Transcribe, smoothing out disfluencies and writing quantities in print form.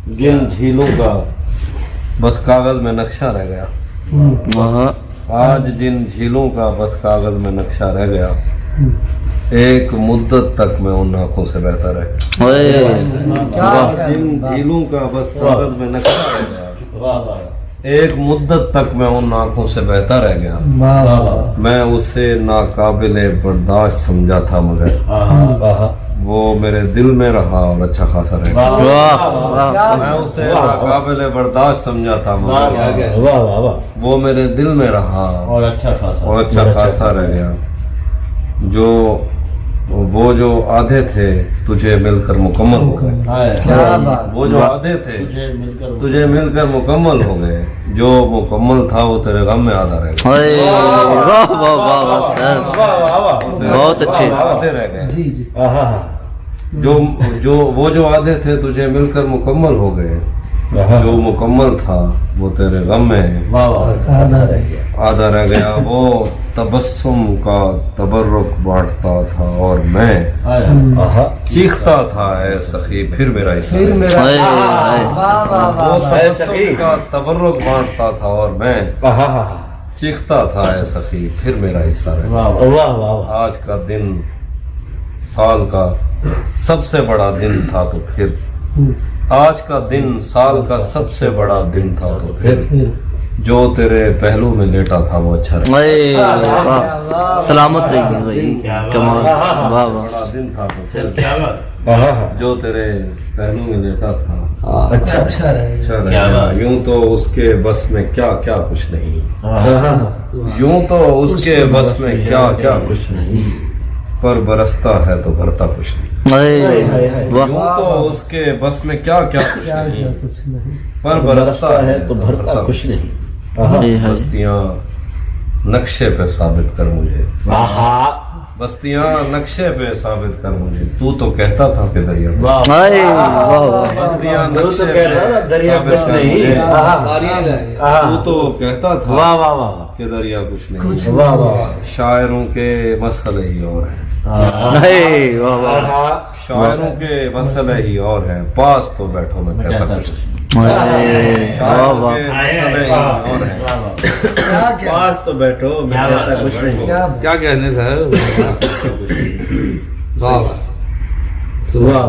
जिन झीलों का बस कागज में नक्शा रह गया, आज जिन झीलों का बस कागज में नक्शा रह गया, एक मुद्दत तक मैं उन आंखों से बहता रह जिन झीलों का बस कागज में नक्शा रह गया, एक मुद्दत तक मैं उन आंखों से बहता रह गया। मैं उसे नाकाबिले बर्दाश्त समझा था, मगर वो मेरे दिल में रहा और अच्छा खासा रह गया। मैं उसे नाकाबिले बर्दाश्त समझा था, मगर वो मेरे दिल में रहा और अच्छा खासा रह गया। वो जो आधे थे तुझे मिलकर मुकम्मल हो गए, वो जो आधे थे तुझे मिलकर मुकम्मल हो गए, जो मुकम्मल था वो तेरे गम में आधा रह गया। बहुत अच्छे आधे रह गए। वो जो आधे थे तुझे मिलकर मुकम्मल हो गए, जो मुकम्मल था वो तेरे गम में आधा रह गया। वो तबस्सुम का तबर्रुक बांटता था और मैं चीखता था, ऐ सखी फिर मेरा हिस्सा। वो तबस्सुम का तबर्रुक बांटता था और मैं चीखता था, ऐ सखी फिर मेरा हिस्सा। आज का दिन साल का सबसे बड़ा दिन था तो फिर, आज का दिन साल का सबसे बड़ा दिन था तो फिर, जो तेरे पहलू में लेटा था वो अच्छा रहा। सलामत रही भाई, कमाल, वाह वाह। बड़ा दिन था तो फिर, जो तेरे पहलू में लेटा था अच्छा रहा। यूं तो उसके बस में क्या क्या कुछ नहीं, यूं तो उसके बस में क्या क्या कुछ नहीं, पर बरसता है तो भरता कुछ नहीं। यूं तो उसके बस में क्या क्या कुछ नहीं, पर बरसता है तो भरता कुछ नहीं। बस्तियां नक्शे पे साबित कर मुझे, बस्तियां नक्शे पे साबित कर मुझे, तू तो कहता था कि दरिया, बस्तियां नक्शे पे साबित कर मुझे, तू तो कहता था कि दरिया कुछ नहीं। शायरों के मसले ही और हैं, शायरों के मसले ही और हैं, पास तो बैठो मैं कहता कुछ नहीं। पास तो बैठो मैं कहता कुछ नहीं। क्या कहने सर। सुबह